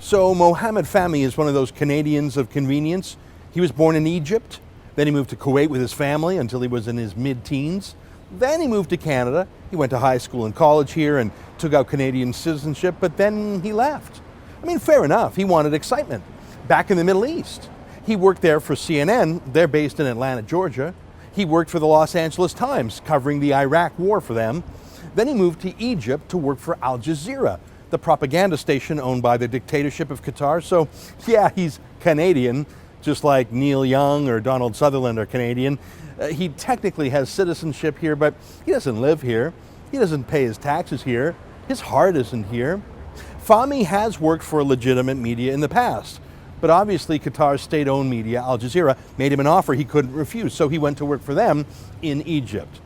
So Mohamed Fahmy is one of those Canadians of convenience. He was born in Egypt, then he moved to Kuwait with his family until he was in his mid-teens. Then he moved to Canada. He went to high school and college here and took out Canadian citizenship, but then he left. I mean, fair enough, he wanted excitement. Back in the Middle East. He worked there for CNN, they're based in Atlanta, Georgia. He worked for the Los Angeles Times, covering the Iraq War for them. Then he moved to Egypt to work for Al Jazeera, the propaganda station owned by the dictatorship of Qatar. So yeah, he's Canadian, just like Neil Young or Donald Sutherland are Canadian. He technically has citizenship here, but he doesn't live here. He doesn't pay his taxes here. His heart isn't here. Fahmy has worked for legitimate media in the past, but obviously Qatar's state-owned media, Al Jazeera, made him an offer he couldn't refuse, so he went to work for them in Egypt.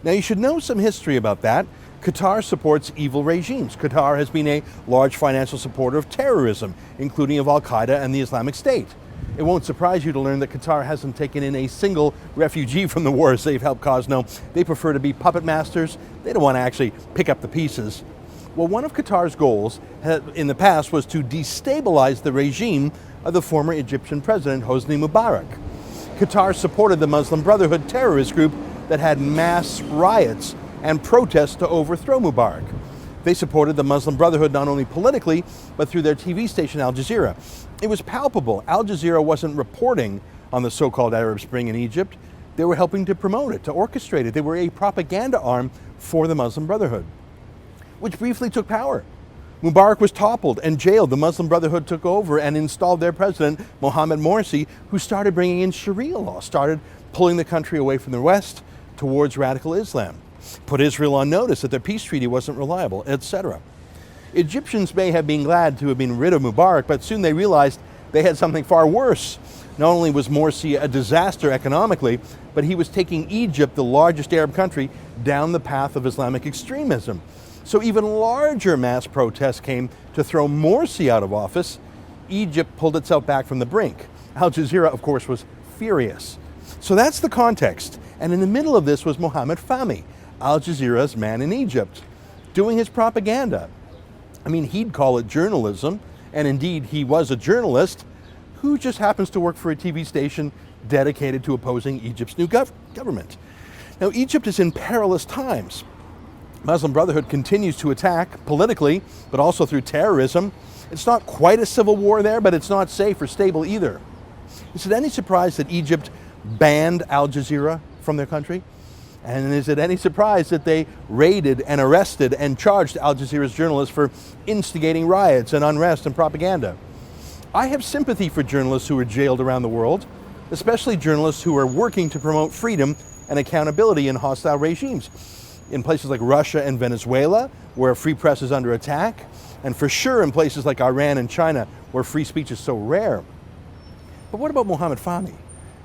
Now you should know some history about that. Qatar supports evil regimes. Qatar has been a large financial supporter of terrorism, including of Al-Qaeda and the Islamic State. It won't surprise you to learn that Qatar hasn't taken in a single refugee from the wars they've helped cause. No, they prefer to be puppet masters. They don't want to actually pick up the pieces. Well, one of Qatar's goals in the past was to destabilize the regime of the former Egyptian president, Hosni Mubarak. Qatar supported the Muslim Brotherhood terrorist group that had mass riots and protests to overthrow Mubarak. They supported the Muslim Brotherhood not only politically, but through their TV station Al Jazeera. It was palpable. Al Jazeera wasn't reporting on the so-called Arab Spring in Egypt. They were helping to promote it, to orchestrate it. They were a propaganda arm for the Muslim Brotherhood, which briefly took power. Mubarak was toppled and jailed. The Muslim Brotherhood took over and installed their president, Mohamed Morsi, who started bringing in Sharia law, started pulling the country away from the West towards radical Islam, put Israel on notice that their peace treaty wasn't reliable, etc. Egyptians may have been glad to have been rid of Mubarak, but soon they realized they had something far worse. Not only was Morsi a disaster economically, but he was taking Egypt, the largest Arab country, down the path of Islamic extremism. So even larger mass protests came to throw Morsi out of office. Egypt pulled itself back from the brink. Al Jazeera, of course, was furious. So that's the context. And in the middle of this was Mohamed Fahmy, Al Jazeera's man in Egypt, doing his propaganda. I mean, he'd call it journalism, and indeed he was a journalist who just happens to work for a TV station dedicated to opposing Egypt's new government. Now, Egypt is in perilous times. Muslim Brotherhood continues to attack politically, but also through terrorism. It's not quite a civil war there, but it's not safe or stable either. Is it any surprise that Egypt banned Al Jazeera from their country? And is it any surprise that they raided and arrested and charged Al Jazeera's journalists for instigating riots and unrest and propaganda? I have sympathy for journalists who are jailed around the world, especially journalists who are working to promote freedom and accountability in hostile regimes. In places like Russia and Venezuela, where free press is under attack, and for sure in places like Iran and China, where free speech is so rare. But what about Mohamed Fahmy?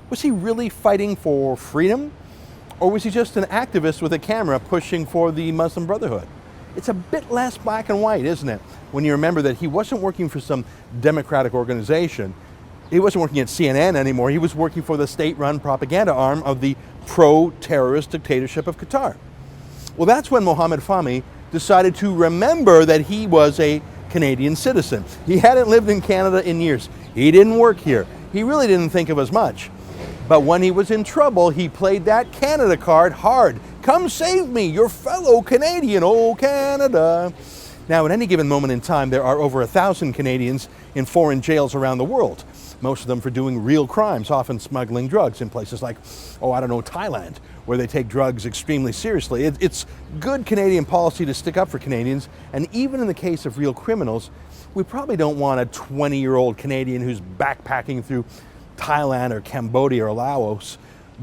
Was he really fighting for freedom? Or was he just an activist with a camera pushing for the Muslim Brotherhood? It's a bit less black and white, isn't it? When you remember that he wasn't working for some democratic organization. He wasn't working at CNN anymore. He was working for the state-run propaganda arm of the pro-terrorist dictatorship of Qatar. Well, that's when Mohamed Fahmy decided to remember that he was a Canadian citizen. He hadn't lived in Canada in years. He didn't work here. He really didn't think of as much. But when he was in trouble, he played that Canada card hard. Come save me, your fellow Canadian, oh Canada. Now, at any given moment in time, there are over 1,000 Canadians in foreign jails around the world, most of them for doing real crimes, often smuggling drugs in places like, Thailand, where they take drugs extremely seriously. It's good Canadian policy to stick up for Canadians, and even in the case of real criminals, we probably don't want a 20-year-old Canadian who's backpacking through Thailand or Cambodia or Laos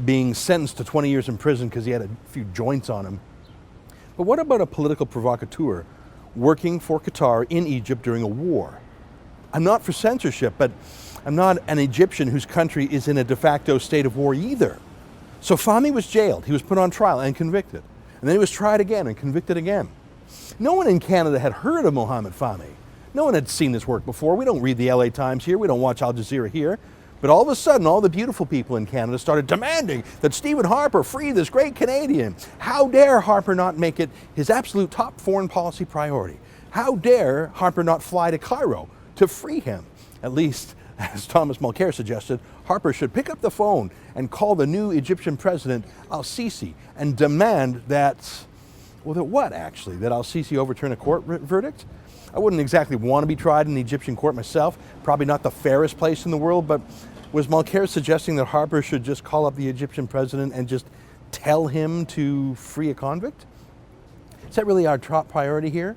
being sentenced to 20 years in prison because he had a few joints on him. But what about a political provocateur working for Qatar in Egypt during a war? I'm not for censorship, but I'm not an Egyptian whose country is in a de facto state of war either. So Fahmy was jailed, he was put on trial and convicted. And then he was tried again and convicted again. No one in Canada had heard of Mohamed Fahmy. No one had seen his work before. We don't read the LA Times here, we don't watch Al Jazeera here. But all of a sudden, all the beautiful people in Canada started demanding that Stephen Harper free this great Canadian. How dare Harper not make it his absolute top foreign policy priority? How dare Harper not fly to Cairo to free him. At least, as Thomas Mulcair suggested, Harper should pick up the phone and call the new Egyptian president al-Sisi and demand that, well, that what actually? That al-Sisi overturn a court verdict? I wouldn't exactly want to be tried in the Egyptian court myself, probably not the fairest place in the world, but was Mulcair suggesting that Harper should just call up the Egyptian president and just tell him to free a convict? Is that really our top priority here?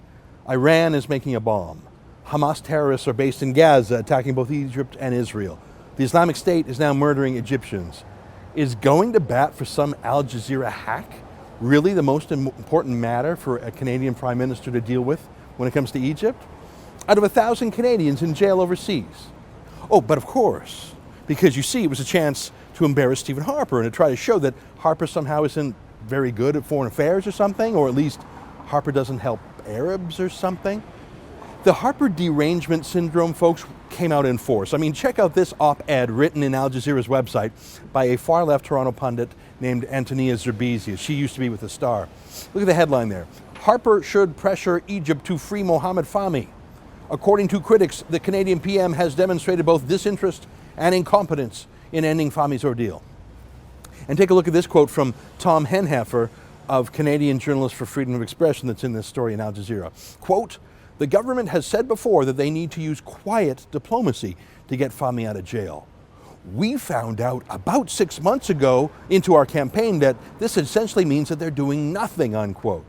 Iran is making a bomb. Hamas terrorists are based in Gaza, attacking both Egypt and Israel. The Islamic State is now murdering Egyptians. Is going to bat for some Al Jazeera hack really the most important matter for a Canadian Prime Minister to deal with when it comes to Egypt? Out of 1,000 Canadians in jail overseas. Oh, but of course, because you see, it was a chance to embarrass Stephen Harper and to try to show that Harper somehow isn't very good at foreign affairs or something, or at least Harper doesn't help Arabs or something. The Harper derangement syndrome, folks, came out in force. I mean, check out this op-ed written in Al Jazeera's website by a far-left Toronto pundit named Antonia Zerbezi. She used to be with The Star. Look at the headline there. Harper should pressure Egypt to free Mohamed Fahmy. According to critics, the Canadian PM has demonstrated both disinterest and incompetence in ending Fahmy's ordeal. And take a look at this quote from Tom Henheffer of Canadian Journalists for Freedom of Expression that's in this story in Al Jazeera. Quote, "The government has said before that they need to use quiet diplomacy to get Fahmy out of jail. We found out about 6 months ago into our campaign that this essentially means that they're doing nothing," unquote.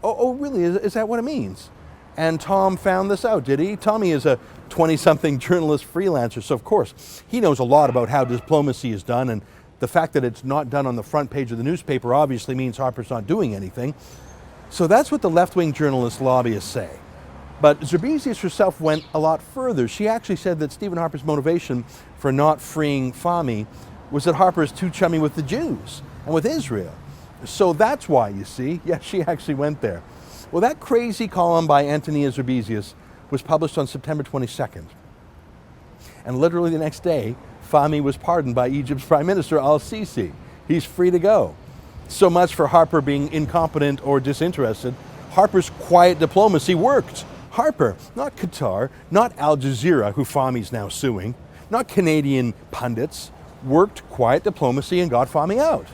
Oh, really? Is that what it means? And Tom found this out, did he? Tommy is a 20-something journalist freelancer, so of course he knows a lot about how diplomacy is done, and the fact that it's not done on the front page of the newspaper obviously means Harper's not doing anything. So that's what the left-wing journalist lobbyists say. But Zerbezi herself went a lot further. She actually said that Stephen Harper's motivation for not freeing Fahmy was that Harper is too chummy with the Jews and with Israel. So that's why, you see, yeah, she actually went there. Well, that crazy column by Antonia Zerbezi was published on September 22nd. And literally the next day, Fahmy was pardoned by Egypt's Prime Minister al-Sisi. He's free to go. So much for Harper being incompetent or disinterested. Harper's quiet diplomacy worked. Harper, not Qatar, not Al Jazeera, who Fahmy's now suing, not Canadian pundits, worked quiet diplomacy and got Fahmy out.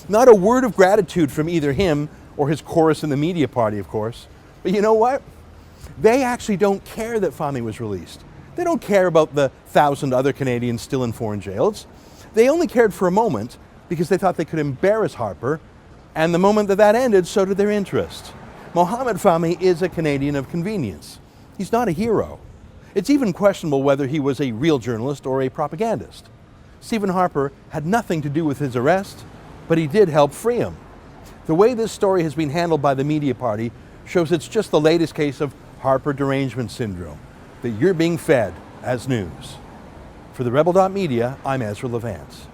Not a word of gratitude from either him or his chorus in the media party, of course. But you know what? They actually don't care that Fahmy was released. They don't care about the 1,000 other Canadians still in foreign jails. They only cared for a moment because they thought they could embarrass Harper, and the moment that ended, so did their interest. Mohamed Fahmy is a Canadian of convenience. He's not a hero. It's even questionable whether he was a real journalist or a propagandist. Stephen Harper had nothing to do with his arrest, but he did help free him. The way this story has been handled by the media party shows it's just the latest case of Harper derangement syndrome that you're being fed as news. For TheRebel.media, I'm Ezra Levant.